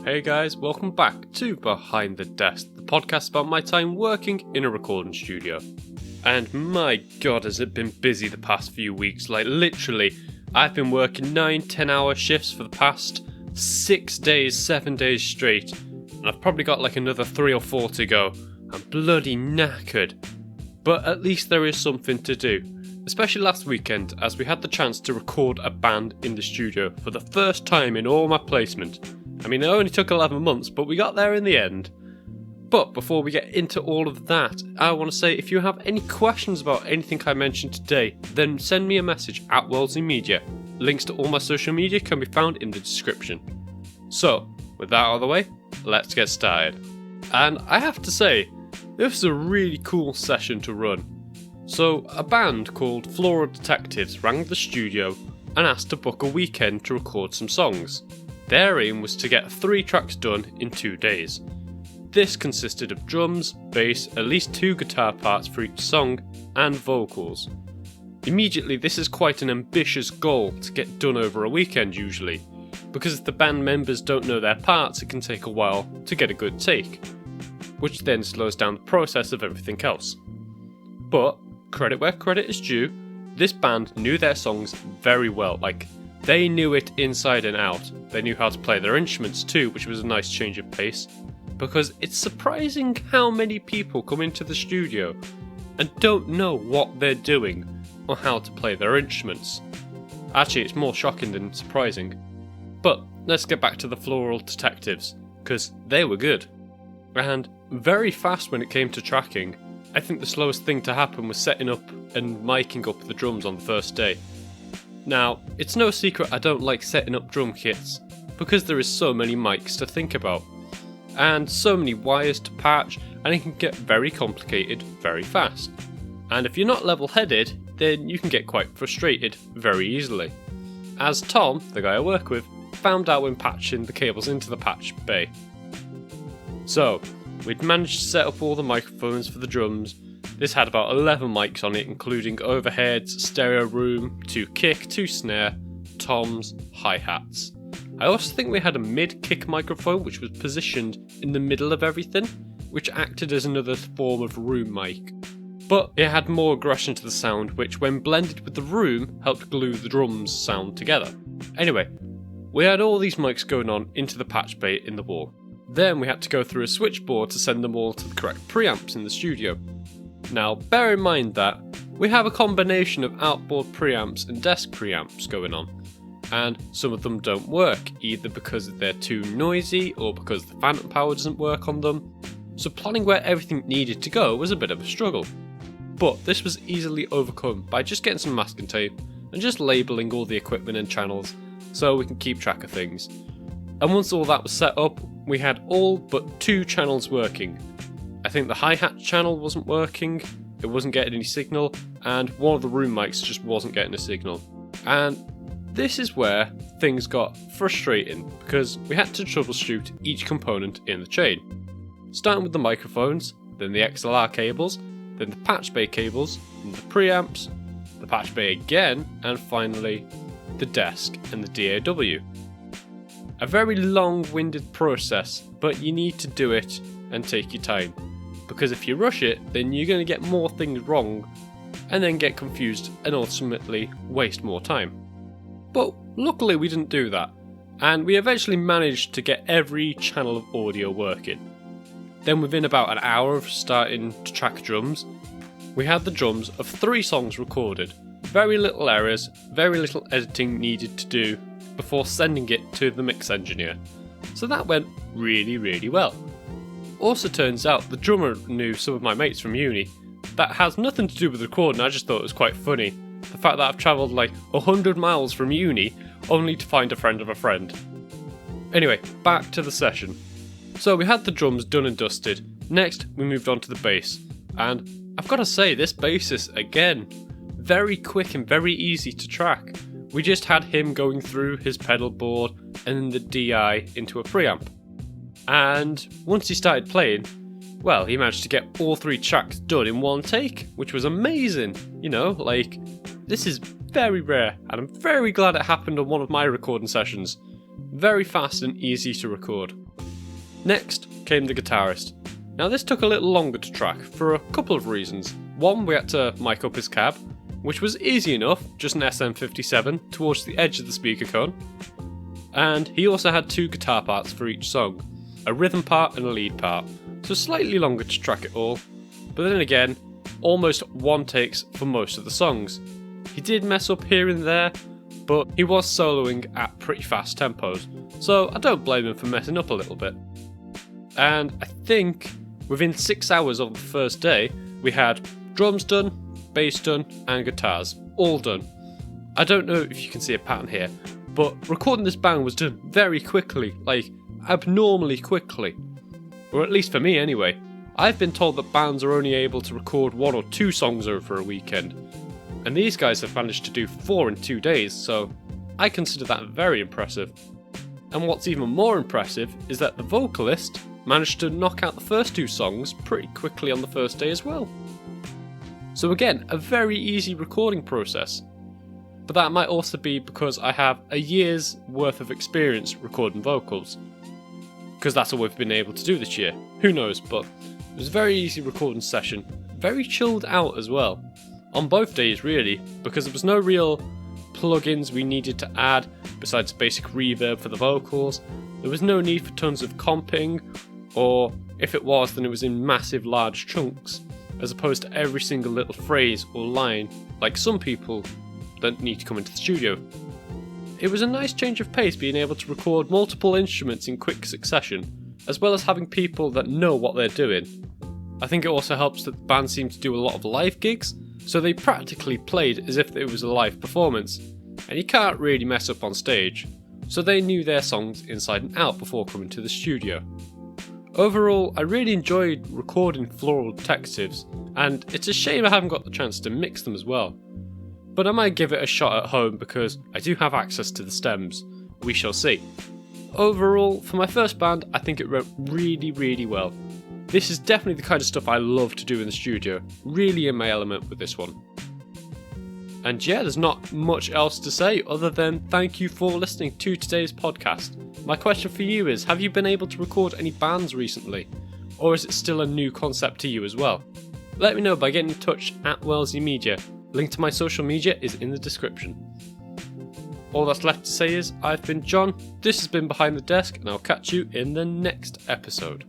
Hey guys, welcome back to Behind the Desk, the podcast about my time working in a recording studio. And my god, has it been busy the past few weeks. Like literally, I've been working 9-10 hour shifts for the past 6 days, 7 days straight. And I've probably got like another 3 or 4 to go. I'm bloody knackered. But at least there is something to do. Especially last weekend, as we had the chance to record a band in the studio for the first time in all my placement. I mean, it only took 11 months, but we got there in the end. But before we get into all of that, I want to say if you have any questions about anything I mentioned today, then send me a message at Wellesley Media. Links to all my social media can be found in the description. So, with that out of the way, let's get started. And I have to say, this was a really cool session to run. So, a band called Floral Detectives rang the studio and asked to book a weekend to record some songs. Their aim was to get 3 tracks done in 2 days. This consisted of drums, bass, at least 2 guitar parts for each song, and vocals. Immediately, this is quite an ambitious goal to get done over a weekend usually, because if the band members don't know their parts, it can take a while to get a good take, which then slows down the process of everything else. But, credit where credit is due, this band knew their songs very well, they knew it inside and out. They knew how to play their instruments too, which was a nice change of pace, because it's surprising how many people come into the studio and don't know what they're doing or how to play their instruments. Actually, it's more shocking than surprising. But let's get back to the Floral Detectives, because they were good. And very fast when it came to tracking. I think the slowest thing to happen was setting up and miking up the drums on the first day. Now, it's no secret I don't like setting up drum kits, because there is so many mics to think about, and so many wires to patch, and it can get very complicated very fast. And if you're not level-headed, then you can get quite frustrated very easily. As Tom, the guy I work with, found out when patching the cables into the patch bay. So, we'd managed to set up all the microphones for the drums. This had about 11 mics on it, including overheads, stereo room, 2 kick, 2 snare, toms, hi-hats. I also think we had a mid-kick microphone which was positioned in the middle of everything, which acted as another form of room mic. But it had more aggression to the sound, which when blended with the room helped glue the drums sound together. Anyway, we had all these mics going on into the patch bay in the wall. Then we had to go through a switchboard to send them all to the correct preamps in the studio. Now, bear in mind that we have a combination of outboard preamps and desk preamps going on, and some of them don't work, either because they're too noisy or because the phantom power doesn't work on them, so planning where everything needed to go was a bit of a struggle. But this was easily overcome by just getting some masking tape and just labelling all the equipment and channels so we can keep track of things. And once all that was set up, we had all but 2 channels working. I think the hi-hat channel wasn't working, it wasn't getting any signal, and one of the room mics just wasn't getting a signal. And this is where things got frustrating, because we had to troubleshoot each component in the chain. Starting with the microphones, then the XLR cables, then the patch bay cables, then the preamps, the patch bay again, and finally the desk and the DAW. A very long-winded process, but you need to do it and take your time. Because if you rush it, then you're going to get more things wrong, and then get confused and ultimately waste more time. But luckily we didn't do that, and we eventually managed to get every channel of audio working. Then within about an hour of starting to track drums, we had the drums of 3 songs recorded. Very little errors, very little editing needed to do before sending it to the mix engineer. So that went really, really well. Also turns out the drummer knew some of my mates from uni. That has nothing to do with recording, I just thought it was quite funny. The fact that I've travelled like 100 miles from uni only to find a friend of a friend. Anyway, back to the session. So we had the drums done and dusted. Next, we moved on to the bass. And I've got to say, this bassist, again, very quick and very easy to track. We just had him going through his pedal board and then the DI into a preamp. And once he started playing, well, he managed to get all 3 tracks done in one take, which was amazing. This is very rare, and I'm very glad it happened on one of my recording sessions. Very fast and easy to record. Next came the guitarist. Now this took a little longer to track for a couple of reasons. One, we had to mic up his cab, which was easy enough, just an SM57 towards the edge of the speaker cone. And he also had 2 guitar parts for each song, a rhythm part and a lead part, so slightly longer to track it all. But then again, almost 1 takes for most of the songs. He did mess up here and there, but he was soloing at pretty fast tempos, so I don't blame him for messing up a little bit. And I think within 6 hours of the first day, we had drums done, bass done, and guitars all done. I don't know if you can see a pattern here, but recording this band was done very quickly, like abnormally quickly. Or at least for me anyway. I've been told that bands are only able to record 1 or 2 songs over a weekend, and these guys have managed to do 4 in 2 days, so I consider that very impressive. And what's even more impressive is that the vocalist managed to knock out the first 2 songs pretty quickly on the first day as well. So again, a very easy recording process. But that might also be because I have a year's worth of experience recording vocals. Because that's all we've been able to do this year. Who knows, but it was a very easy recording session. Very chilled out as well. On both days really, because there was no real plugins we needed to add besides basic reverb for the vocals. There was no need for tons of comping, or if it was, then it was in massive large chunks, as opposed to every single little phrase or line, like some people that need to come into the studio. It was a nice change of pace being able to record multiple instruments in quick succession, as well as having people that know what they're doing. I think it also helps that the band seemed to do a lot of live gigs, so they practically played as if it was a live performance, and you can't really mess up on stage, so they knew their songs inside and out before coming to the studio. Overall, I really enjoyed recording Floral Detectives, and it's a shame I haven't got the chance to mix them as well. But I might give it a shot at home because I do have access to the stems. We shall see. Overall, for my first band, I think it went really well. This is definitely the kind of stuff I love to do in the studio, really in my element with this one. And yeah, there's not much else to say other than thank you for listening to today's podcast. My question for you is, have you been able to record any bands recently? Or is it still a new concept to you as well? Let me know by getting in touch at Wellesley Media. Link to my social media is in the description. All that's left to say is, I've been John, this has been Behind the Desk, and I'll catch you in the next episode.